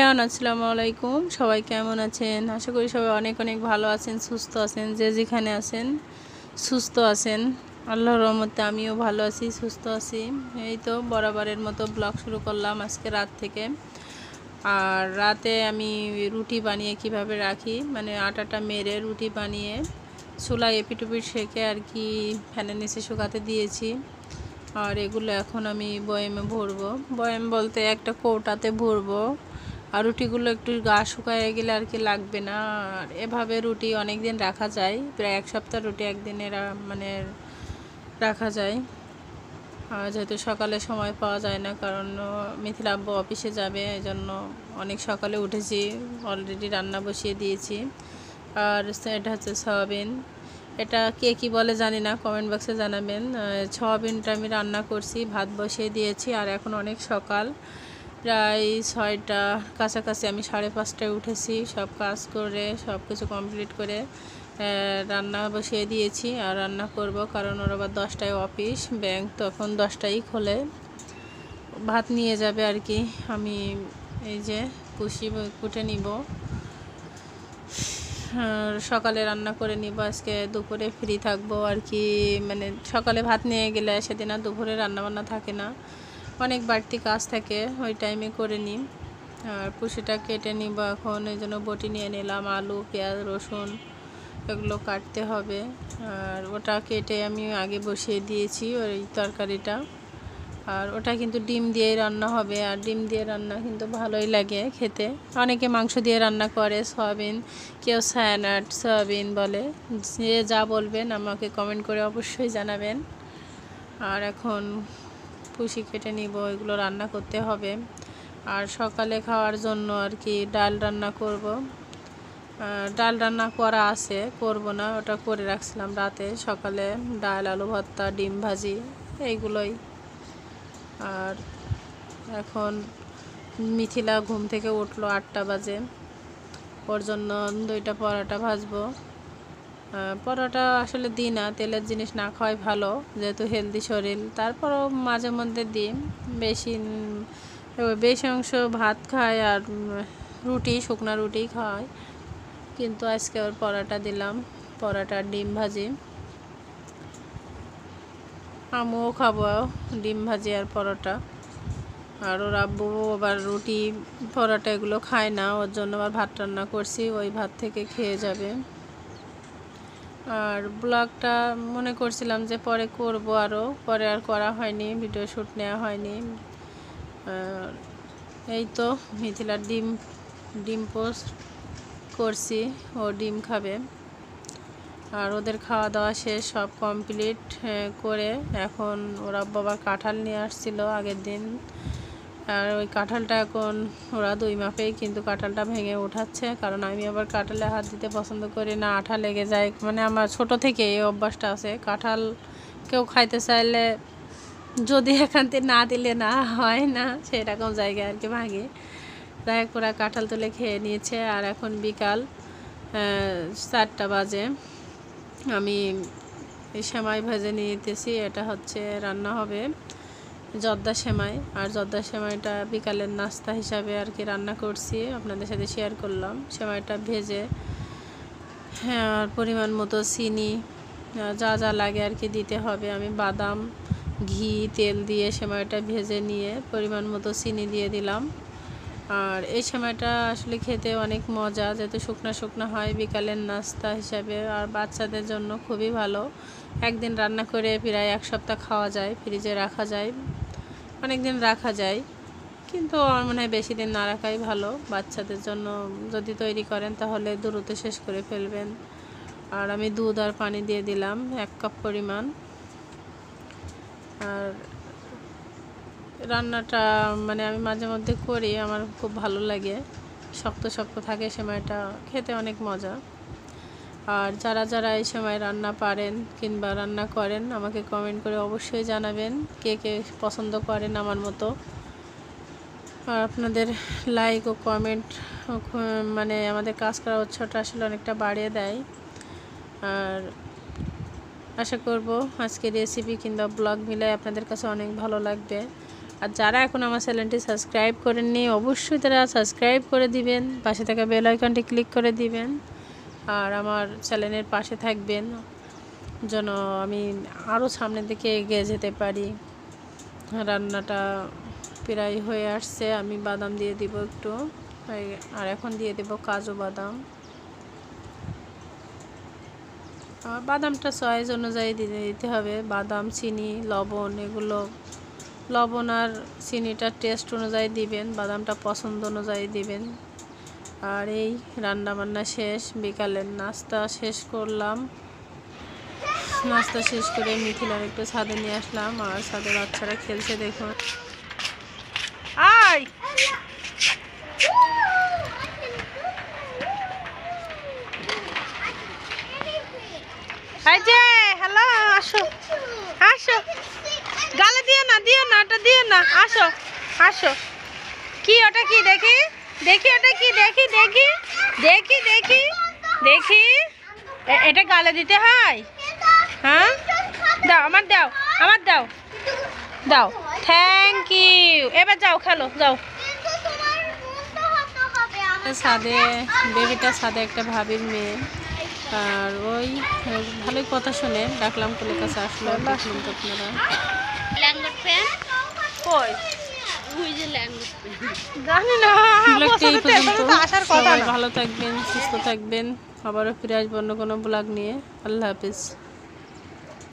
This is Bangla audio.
এভরিওয়ান, আসসালামু আলাইকুম। সবাই কেমন আছেন? আশা করি সবাই অনেক অনেক ভালো আছেন, সুস্থ আছেন। যে যেখানে আছেন সুস্থ আছেন, আল্লাহর রহমতে আমিও ভালো আছি, সুস্থ আছি। এই তো বরাবরের মতো ব্লগ শুরু করলাম আজকে রাত থেকে। আর রাতে আমি রুটি বানিয়ে কিভাবে রাখি, মানে আটাটা মেরে রুটি বানিয়ে চুলায় এপিটুপিট সেঁকে আর কি ফ্যানের নিচে শুকাতে দিয়েছি। আর এগুলো এখন আমি বয়ামে ভরবো, বয়াম বলতে একটা কৌটাতে ভরবো। আর রুটিগুলো একটু গা শুকায় গেলে আর কি লাগবে না। আর এভাবে রুটি অনেক দিন রাখা যায়, প্রায় এক সপ্তাহ রুটি একদিনে মানে রাখা যায়। যেহেতু সকালে সময় পাওয়া যায় না, কারণ মিথিলা আব্বু অফিসে যাবে, এই জন্য অনেক সকালে উঠেছি, অলরেডি রান্না বসিয়ে দিয়েছি। আর এটা হচ্ছে সয়াবিন, এটা কে কী বলে জানি না, কমেন্ট বক্সে জানাবেন। সয়াবিনটা আমি রান্না করছি, ভাত বসিয়ে দিয়েছি। আর এখন অনেক সকাল, প্রায় 6টা কাছাকাছি। আমি 5:30টায় উঠেছি, সব কাজ করে সব কিছু কমপ্লিট করে রান্না বসিয়ে দিয়েছি। আর রান্না করব, কারণ ওর আবার 10টায় অফিস, ব্যাংক তখন 10টায় খোলে। ভাত নিয়ে যাবে আর কি। আমি এই যে কুটে নিব, সকালে রান্না করে নিব। আজকে দুপুরে ফ্রি থাকবো আর কি, মানে সকালে ভাত নিয়ে গেলে সেদিন আর দুপুরে রান্নাবান্না থাকে না, অনেক বাড়তি কাজ থাকে, ওই টাইমে করে নিই। আর কুশিটা কেটে নিব এখন, এই জন্য বটি নিয়ে নিলাম। আলু, পেঁয়াজ, রসুন এগুলো কাটতে হবে। আর ওটা কেটে আমি আগে বসিয়ে দিয়েছি ওই তরকারিটা। আর ওটা কিন্তু ডিম দিয়ে রান্না হবে, আর ডিম দিয়ে রান্না কিন্তু ভালোই লাগে খেতে। অনেকে মাংস দিয়ে রান্না করে, সয়াবিন, কেউ সায়ানাট সয়াবিন বলে। যে যা বলবেন আমাকে কমেন্ট করে অবশ্যই জানাবেন। আর এখন পুষি কেটে নিব, এগুলো রান্না করতে হবে। আর সকালে খাওয়ার জন্য আর কি ডাল রান্না করব। ডাল রান্না করা আছে, করব না, ওটা করে রাখছিলাম রাতে। সকালে ডাল, আলু ভর্তা, ডিম ভাজি এইগুলোই। আর এখন মিথিলা ঘুম থেকে উঠলো 8টা বাজে, ওর জন্য 2টা পরোটা ভাজবো। পরোটা আসলে দিই না, তেলের জিনিস না খাওয়াই ভালো, যেহেতু হেলদি শরীর। তারপরও মাঝে মধ্যে দিই, বেশি অংশ ভাত খায় আর রুটি, শুকনো রুটি খায়। কিন্তু আজকে ওর পরোটা দিলাম, পরোটা ডিম ভাজি। আমিও খাবো ডিম ভাজি আর পরোটা। আর ওর আব্বু আবার রুটি পরোটা এগুলো খায় না, ওর জন্য আবার ভাত রান্না করছি, ওই ভাত থেকে খেয়ে যাবে। আর ব্লগটা মনে করছিলাম যে পরে করব, আরও পরে আর করা হয়নি, ভিডিও শ্যুট নেওয়া হয়নি। এই তো মিথিলার ডিম পোস্ট করছি, ও ডিম খাবে। আর ওদের খাওয়া দাওয়া শেষ, সব কমপ্লিট করে এখন ওরা বাবা কাঁঠাল নিয়ে আসছিল আগের দিন। আর ওই কাঁঠালটা এখন ওরা 2 মাপেই কিন্তু কাঁঠালটা ভেঙে উঠাচ্ছে, কারণ আমি আবার কাঁঠালে হাত দিতে পছন্দ করি না, আঠা লেগে যায়। মানে আমার ছোট থেকে এই অভ্যাসটা আছে, কাঁঠাল কেউ খাইতে চাইলে যদি এখানতে না দিলে না হয় না, সেরকম জায়গায় আর কি ভাঙে। তাই ওরা কাঁঠাল তুলে খেয়ে নিয়েছে। আর এখন বিকাল 4টা বাজে, আমি সেমাই ভেজে নিতেছি। এটা হচ্ছে রান্না হবে জর্দা সেমাই। আর জর্দা সেমাইটা বিকালের নাস্তা হিসাবে আর কি রান্না করছি, আপনাদের সাথে শেয়ার করলাম। সেমাইটা ভেজে আর পরিমাণ মতো চিনি, যা যা লাগে আর কি দিতে হবে। আমি বাদাম, ঘি, তেল দিয়ে সেমাইটা ভেজে নিয়ে পরিমাণ মতো চিনি দিয়ে দিলাম। আর এই সেমাইটা আসলে খেতে অনেক মজা, যেহেতু শুকনো শুকনো হয়, বিকালের নাস্তা হিসাবে। আর বাচ্চাদের জন্য খুবই ভালো, একদিন রান্না করে প্রায় 1 সপ্তাহ খাওয়া যায়, ফ্রিজে রাখা যায়, অনেক দিন রাখা যায়। কিন্তু আমার মনে হয় বেশি দিন না রাখাই ভালো বাচ্চাদের জন্য। যদি তৈরি করেন তাহলে দ্রুত শেষ করে ফেলবেন। আর আমি দুধ আর পানি দিয়ে দিলাম 1 কাপ পরিমাণ। আর রান্নাটা মানে আমি মাঝে মধ্যে করি, আমার খুব ভালো লাগে, শক্ত শক্ত থাকে সেমাইটা, খেতে অনেক মজা। আর যারা যারা এই সময় রান্না পারেন কিংবা রান্না করেন আমাকে কমেন্ট করে অবশ্যই জানাবেন, কে কে পছন্দ করেন আমার মতো। আর আপনাদের লাইক ও কমেন্ট মানে আমাদের কাজ করার উৎসাহটা আসলে অনেকটা বাড়িয়ে দেয়। আর আশা করব আজকের রেসিপি কিংবা ব্লগ মিলে আপনাদের কাছে অনেক ভালো লাগবে। আর যারা এখন আমার চ্যানেলটি সাবস্ক্রাইব করেননি অবশ্যই তারা সাবস্ক্রাইব করে দিবেন, পাশে থাকা বেল আইকনটি ক্লিক করে দিবেন আর আমার চ্যানেলের পাশে থাকবেন যেন আমি আরও সামনের দিকে এগিয়ে যেতে পারি। রান্নাটা প্রায় হয়ে আসছে, আমি বাদাম দিয়ে দিব একটু, আর এখন দিয়ে দেব কাজু বাদাম। বাদামটা চয়েস অনুযায়ী দিতে হবে, বাদাম, চিনি, লবণ, এগুলো লবণ আর চিনিটা টেস্ট অনুযায়ী দিবেন, বাদামটা পছন্দ অনুযায়ী দিবেন। আর এই রান্না বান্না শেষ, বিকালের নাস্তা শেষ করলাম, নাস্তা শেষ করে মিথিলার একটু ছাদে নিয়ে আসলাম আর ছাদে বাচ্চারা খেলছে দেখুন। আয় যে হ্যালো, আসো আসো, গালে দিও না ওটা দিও না, আসো আসো। কি ওটা কি দেখি দেখি, ওটা কি দেখি দেখি দেখি দেখি দেখি, এটা গালে দিতে হয়? হ্যাঁ দাও, আমার দাও, আমার দাও দাও, থ্যাংক ইউ। এবার যাও খেলো, যাও। ছাদে বেবিটা, ছাদে একটা ভাবির মেয়ে, আর ওই ভালোই কথা শুনে ডাকলাম, কোলের কাছে আসলো। দেখলেন তো আপনারা, জানি না, ভালো থাকবেন, সুস্থ থাকবেন, আবারও ফিরে আসবো অন্য কোনো ব্লগ নিয়ে। আল্লাহ হাফিজ।